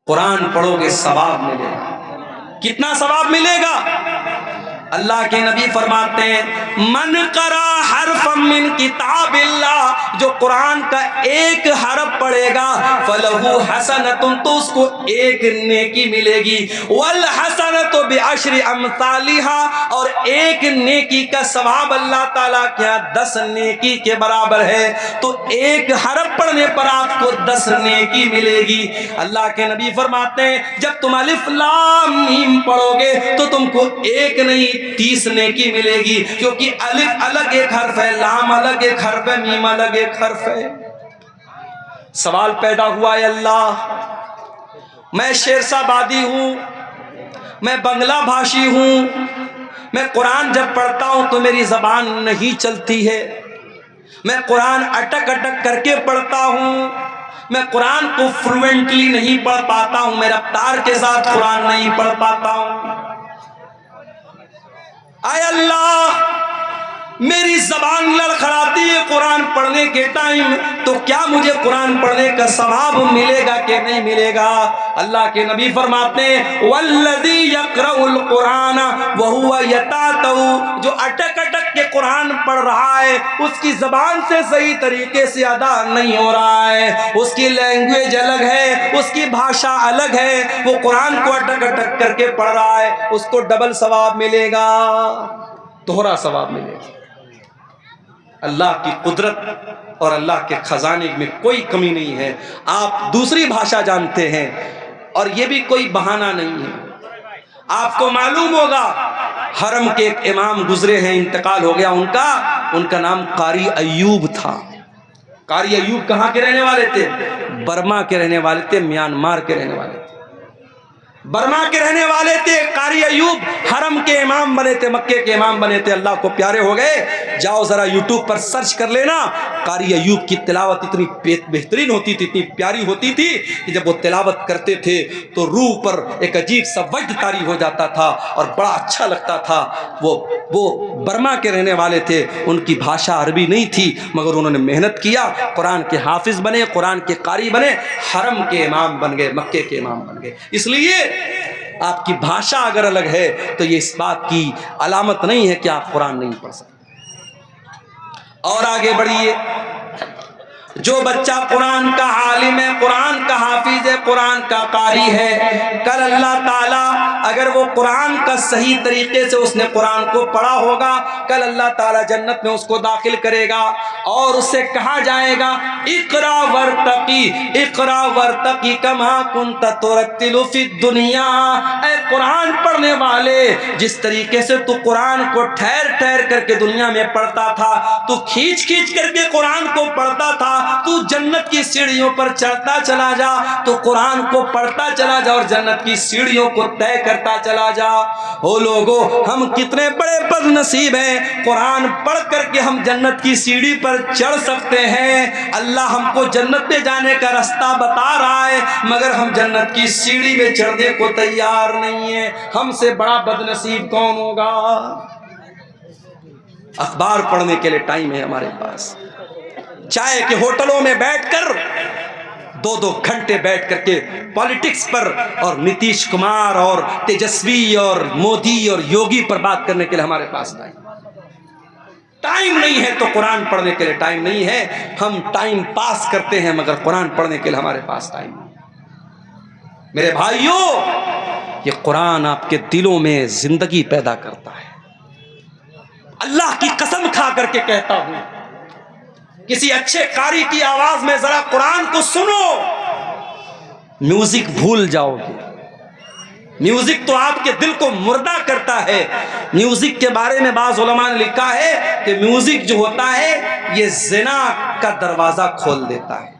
कुरान पढ़ोगे सवाब मिलेगा। कितना सवाब मिलेगा? अल्लाह के नबी फरमाते हैं मन करा हरफम मिन किताबिल्लाह, जो कुरान का एक हरफ पढ़ेगा फलहु हसनतुन, तो उसको एक नेकी मिलेगी। वल हसनतु बिअशरि अमसालिहा, और एक नेकी का सवाब अल्लाह ताला के यहाँ 10 नेकी के बराबर है। तो एक हरफ पढ़ने पर आपको 10 नेकी मिलेगी। अल्लाह के नबी फरमाते हैं जब तुम अलिफ लाम मीम पढ़ोगे तो तुमको एक नहीं 30 नेकी मिलेगी, क्योंकि अलिफ अलग एक हर्फ है, लाम अलग एक हर्फ है, मीम अलग एक हर्फ है। सवाल पैदा हुआ है अल्लाह, मैं शेरशाबादी हूं, मैं बंगला भाषी हूं, मैं कुरान जब पढ़ता हूं तो मेरी जबान नहीं चलती है, मैं कुरान अटक अटक करके पढ़ता हूं, मैं कुरान को फ्लुएंटली नहीं पढ़ पाता हूं, मैं रफ्तार के साथ कुरान नहीं पढ़ पाता हूं। आय अल्लाह, मेरी जबान लड़खड़ाती है कुरान पढ़ने के टाइम, तो क्या मुझे कुरान पढ़ने का सवाब मिलेगा कि नहीं मिलेगा? अल्लाह के नबी फरमाते हैं वल्लज़ी यक़रउल कुरान व हुवा यतातऊ, जो अटक अटक के कुरान पढ़ रहा है उसकी जबान से सही तरीके से अदा नहीं हो रहा है, उसकी लैंग्वेज अलग है, उसकी भाषा अलग है, वो कुरान को अटक अटक करके पढ़ रहा है, उसको डबल सवाब मिलेगा, दोहरा सवाब मिलेगा। अल्लाह की कुदरत और अल्लाह के खजाने में कोई कमी नहीं है। आप दूसरी भाषा जानते हैं और ये भी कोई बहाना नहीं है। आपको मालूम होगा हरम के एक इमाम गुजरे हैं, इंतकाल हो गया उनका नाम कारी अयूब था। कारी अयूब कहाँ के रहने वाले थे? बर्मा के रहने वाले थे, म्यांमार के रहने वाले थे, बर्मा के रहने वाले थे। कारी अयूब हरम के इमाम बने थे, मक्के के इमाम बने थे, अल्लाह को प्यारे हो गए। जाओ जरा यूट्यूब पर सर्च कर लेना, कारी अयूब की तिलावत इतनी बेहतरीन होती थी, इतनी प्यारी होती थी कि जब वो तिलावत करते थे तो रूह पर एक अजीब सा वज्द तारी हो जाता था और बड़ा अच्छा लगता था। वो बर्मा के रहने वाले थे, उनकी भाषा अरबी नहीं थी, मगर उन्होंने मेहनत किया, कुरान के हाफिज बने, कुरान के कारी बने, हरम के इमाम बन गए, मक्के के इमाम बन गए। इसलिए आपकी भाषा अगर अलग है तो ये इस बात की अलामत नहीं है कि आप कुरान नहीं पढ़ सकते। और आगे बढ़िए, जो बच्चा कुरान का आलिम है, कुरान का हाफिज है, कुरान का कारी है, कल अल्लाह ताला अगर वो कुरान का सही तरीके से उसने कुरान को पढ़ा होगा, कल अल्लाह ताला जन्नत में उसको दाखिल करेगा और उससे कहा जाएगा इकरा वर्तकी, इकरा वर्तकी कमा कुंत तुरत्तिलु फिद दुनिया। ऐ कुरान पढ़ने वाले, जिस तरीके से तू कुरान को ठहर ठहर करके दुनिया में पढ़ता था, तू खींच खींच करके कुरान को पढ़ता था, तू जन्नत की सीढ़ियों पर चढ़ता चला जा, तो कुरान को पढ़ता चला जा और जन्नत की सीढ़ियों को तय करता चला जा। हो लोगो, हम कितने बड़े बदनसीब हैं, कुरान पढ़ करके हम जन्नत की सीढ़ी पर चढ़ सकते हैं। अल्लाह हमको जन्नत में जाने का रास्ता बता रहा है, मगर हम जन्नत की सीढ़ी में चढ़ने को तैयार नहीं है। हमसे बड़ा बदनसीब कौन होगा? अखबार पढ़ने के लिए टाइम है हमारे पास, चाय के होटलों में बैठकर 2-2 घंटे बैठ करके पॉलिटिक्स पर और नीतीश कुमार और तेजस्वी और मोदी और योगी पर बात करने के लिए हमारे पास टाइम नहीं है। तो कुरान पढ़ने के लिए टाइम नहीं है, हम टाइम पास करते हैं, मगर कुरान पढ़ने के लिए हमारे पास टाइम नहीं। मेरे भाइयों, ये कुरान आपके दिलों में जिंदगी पैदा करता है। अल्लाह की कसम खा करके कहता हूं, किसी अच्छे कारी की आवाज में जरा कुरान को सुनो, म्यूजिक भूल जाओगे। म्यूजिक तो आपके दिल को मुर्दा करता है। म्यूजिक के बारे में बाज़ उलमा ने लिखा है कि म्यूजिक जो होता है ये ज़िना का दरवाजा खोल देता है।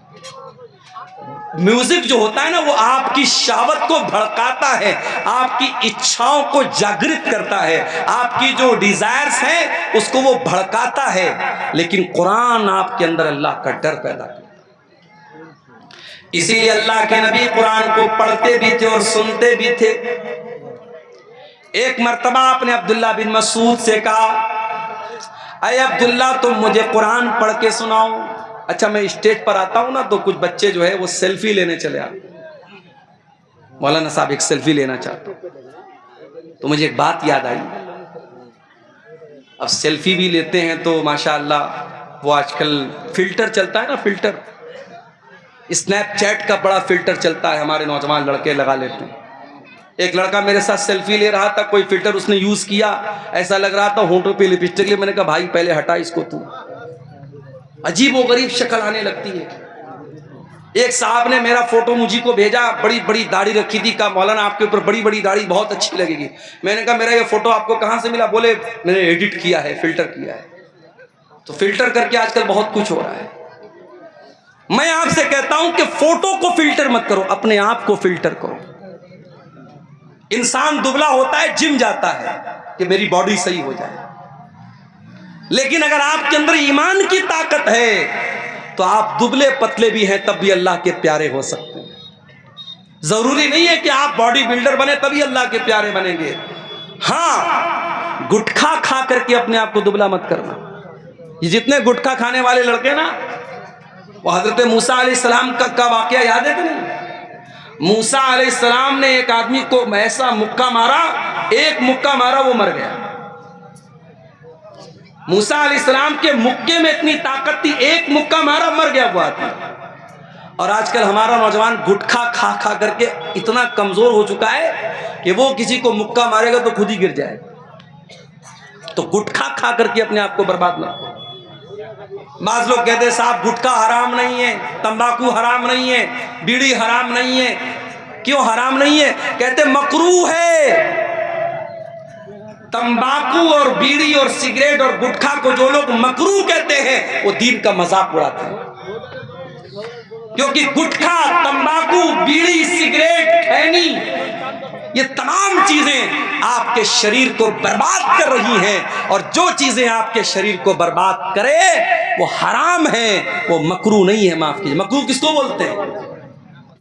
म्यूजिक जो होता है ना, वो आपकी शहवत को भड़काता है, आपकी इच्छाओं को जागृत करता है, आपकी जो डिजायर्स हैं उसको वो भड़काता है। लेकिन कुरान आपके अंदर अल्लाह का डर पैदा करता है। इसीलिए अल्लाह के नबी कुरान को पढ़ते भी थे और सुनते भी थे। एक मर्तबा आपने अब्दुल्ला बिन मसूद से कहा, अरे अब्दुल्ला तुम मुझे कुरान पढ़ के सुनाओ। अच्छा, मैं स्टेज पर आता हूं ना तो कुछ बच्चे जो है वो सेल्फी लेने चले आते, मौलाना साहब एक सेल्फी लेना चाहता हूँ। तो मुझे एक बात याद आई, अब सेल्फी भी लेते हैं तो माशाअल्लाह वो आजकल फिल्टर चलता है ना, फिल्टर, स्नैपचैट का बड़ा फिल्टर चलता है, हमारे नौजवान लड़के लगा लेते हैं। एक लड़का मेरे साथ सेल्फी ले रहा था, कोई फिल्टर उसने यूज किया, ऐसा लग रहा था होंठों पे लिपस्टिक ले। मैंने कहा भाई पहले हटा इसको तू, अजीब व गरीब शक्ल आने लगती है। एक साहब ने मेरा फोटो मुझी को भेजा, बड़ी बड़ी दाढ़ी रखी थी, कहा मौलाना आपके ऊपर बड़ी बड़ी दाढ़ी बहुत अच्छी लगेगी। मैंने कहा मेरा ये फोटो आपको कहां से मिला? बोले मैंने एडिट किया है, फिल्टर किया है। तो फिल्टर करके आजकल बहुत कुछ हो रहा है। मैं आपसे कहता हूं कि फोटो को फिल्टर मत करो, अपने आप को फिल्टर करो। इंसान दुबला होता है, जिम जाता है कि मेरी बॉडी सही हो जाए, लेकिन अगर आपके अंदर ईमान की ताकत है तो आप दुबले पतले भी हैं तब भी अल्लाह के प्यारे हो सकते हैं। जरूरी नहीं है कि आप बॉडी बिल्डर बने तभी अल्लाह के प्यारे बनेंगे। हाँ, गुटखा खा करके अपने आप को दुबला मत करना। ये जितने गुटखा खाने वाले लड़के ना, वो हजरत मूसा अलैहिस्सलाम का वाकया याद है कि नहीं? मूसा अलैहिस्सलाम ने एक आदमी को ऐसा मुक्का मारा, एक मुक्का मारा वो मर गया। मूसा अलैहिस्सलाम के मुक्के में इतनी ताकत थी, एक मुक्का मारा मर गया वो आदमी। और आजकल हमारा नौजवान गुटखा खा खा करके इतना कमजोर हो चुका है कि वो किसी को मुक्का मारेगा तो खुद ही गिर जाए। तो गुटखा खा करके अपने आप को बर्बाद ना करो। बाज लोग कहते हैं साहब गुटखा हराम नहीं है, तंबाकू हराम नहीं है, बीड़ी हराम नहीं है। क्यों हराम नहीं है? कहते मकरूह है। तंबाकू और बीड़ी और सिगरेट और गुटखा को जो लोग मकरूह कहते हैं वो दीन का मजाक उड़ाते हैं। क्योंकि गुटखा, तंबाकू, बीड़ी, सिगरेट, खैनी, ये तमाम चीजें आपके शरीर को बर्बाद कर रही हैं, और जो चीजें आपके शरीर को बर्बाद करे वो हराम है, वो मकरूह नहीं है। माफ कीजिए, मकरूह किसको बोलते हैं?